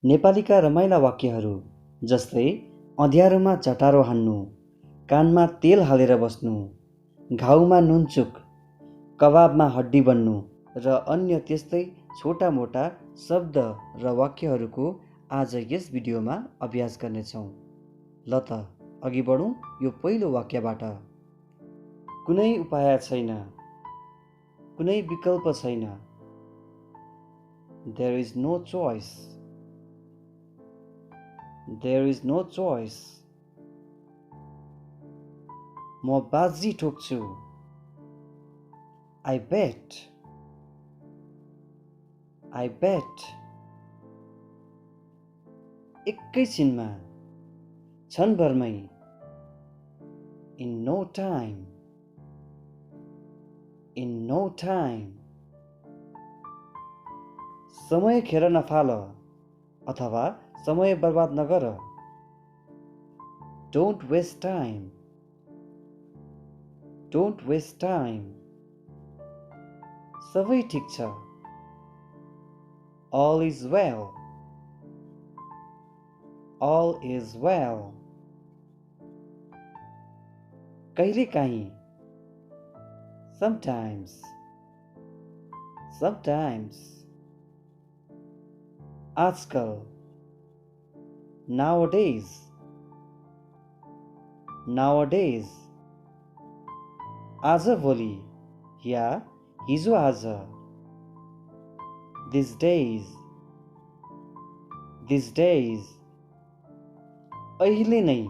नेपालीका रमाइला वाक्यहरू जस्तै अँध्यारोमा चटारो हान्नु, कानमा तेल हालेर बस्नु, घाउमा नुनचुक, कबाबमा हड्डी बन्नु र अन्य त्यस्तै छोटा मोटा शब्द र वाक्यहरूको आज यस भिडियोमा अभ्यास गर्नेछौँ। ल त अघि बढौँ यो पहिलो वाक्यबाट। कुनै उपाय छैन, कुनै विकल्प छैन। There is no choice. There is no choice. म बाजी ठोक्छु। I bet. I bet. एकैछिनमा, क्षणभरमै। In no time. In no time. समय खेर नफाल अथवा समय बर्बाद नगर। Don't waste time. Don't waste time. सबै ठिक छ। All is well. All is well. कहिलेकाहीँ, sometimes. Sometimes. आजकल, nowadays. Nowadays. आजभोलि या हिजो आज। These days. These days. अहिले नै,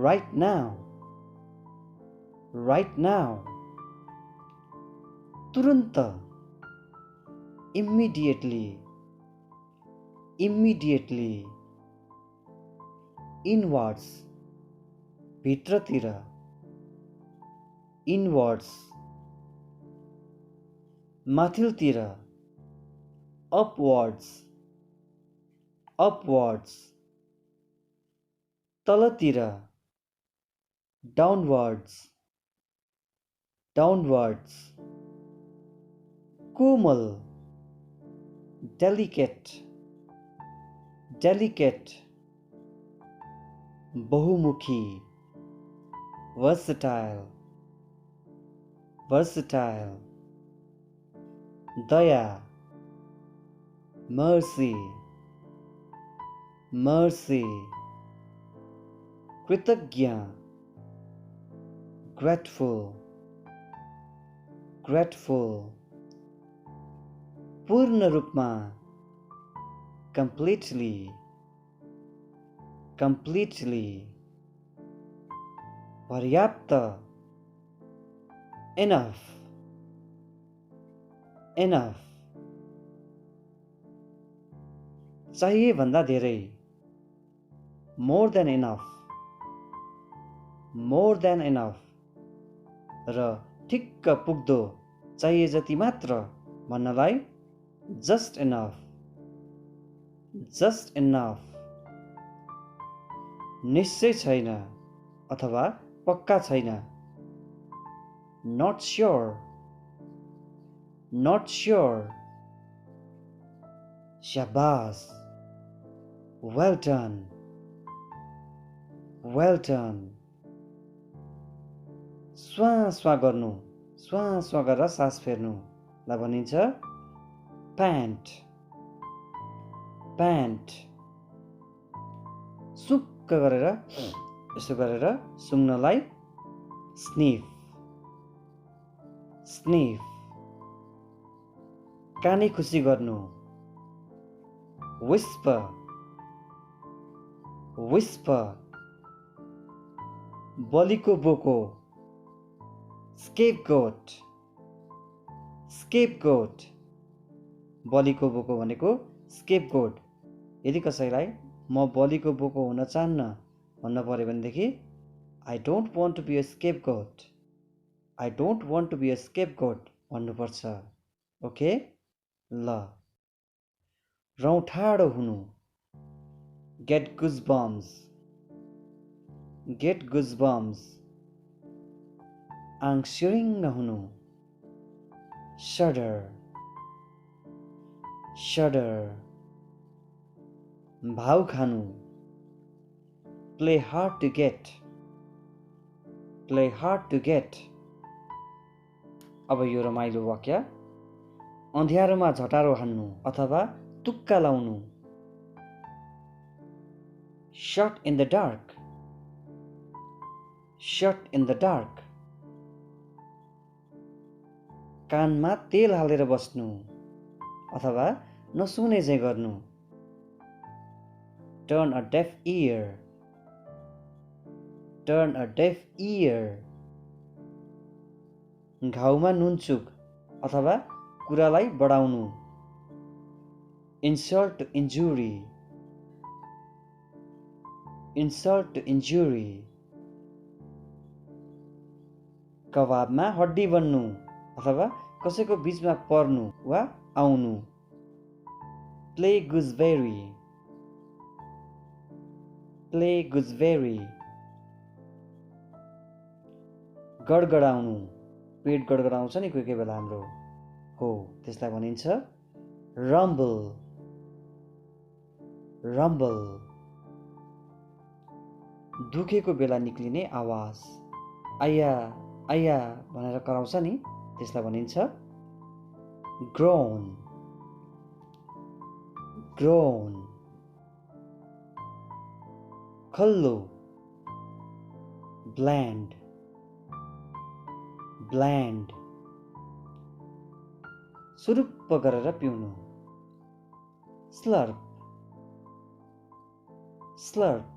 right now. Right now. तुरुन्त, immediately. Immediately. Inwards. भित्रतिर. Inwards. माथिल्तिर. Upwards. Upwards. तलतिर. Downwards. Downwards. कोमल. Delicate. Delicate. बहुमुखी. Versatile. Versatile. दया. Mercy. Mercy. कृतज्ञ. Grateful. Grateful. पूर्ण रूपमा. Completely. Completely. पर्याप्त. Enough. Enough. चाहिए भन्दा धेरै. More than enough. More than enough. र ठिक्क पुग्दो, चाहिए जति मात्र भन्नलाई just enough. Just enough. निश्चय छैन अथवा पक्का छैन. Not sure. Not sure. शाबाश. Well done. Well done. स्वाँ गर्नु, स्वाँ गरेर सास फेर्नु ला भनिन्छ pant. Pant. सुक्क गरेर यसो गरेर सुँग्नलाई sniff. Sniff. कानी खुसी गर्नु. Whisper. Whisper. बलिको बोको. Scapegoat. Scapegoat. बलिको बोको भनेको scapegoat. यदि कसैलाई म बलिको बोको हुन चाहन्न भन्न पर्यो भनेदेखि I don't want to be a scapegoat. I don't want to be a scapegoat भन्नुपर्छ. ओके? ल. रौँ ठाडो हुनु. Get goosebumps. Get goosebumps. आङ सिरिङ्ग हुनु. Shudder. Shudder. भाउ खानु play hard to get play hard to get अब यो रमाइलो वाक्य अँध्यारोमा झटारो हान्नु अथवा तुक्का लाउनु shot in the dark shot in the dark कानमा तेल हालेर बस्नु अथवा नसुने चाहिँ गर्नु turn a deaf ear turn a deaf ear घाउमा नुनचुक अथवा कुरालाई बढाउनु insult to injury insult to injury कबाबमा हड्डी बन्नु अथवा कसैको बीचमा पर्नु वा आउनु play gooseberry play gooseberry गडगडाउनु पेट गडगडाउँछ नि कोही कोही बेला हाम्रो हो त्यसलाई भनिन्छ rumble rumble दुखेको बेला निक्लिने आवाज आया आया भनेर कराउँछ नि त्यसलाई भनिन्छ groan groan खल्लो bland bland सुरुप्प गरेर पिउनु slurp slurp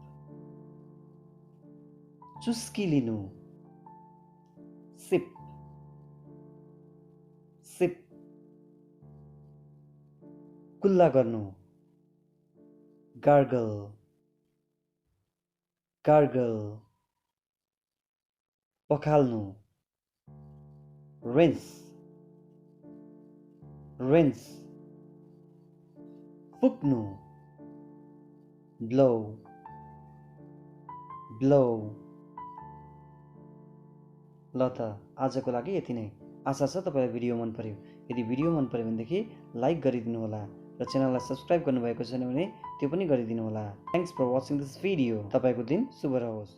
चुस्की लिनु sip sip कुल्ला गर्नु gargle gargle पखाल्नु rinse rinse फुक्नु blow blow ल त आजको लागि यति नै आशा छ तपाईलाई भिडियो मन पर्यो यदि भिडियो मन पर्यो भनेदेखि लाइक गरिदिनु होला र च्यानललाई सब्स्क्राइब गर्नुभएको छैन भने त्यो पनि गरिदिनु होला thanks for watching this video तपाईको दिन शुभ रहोस्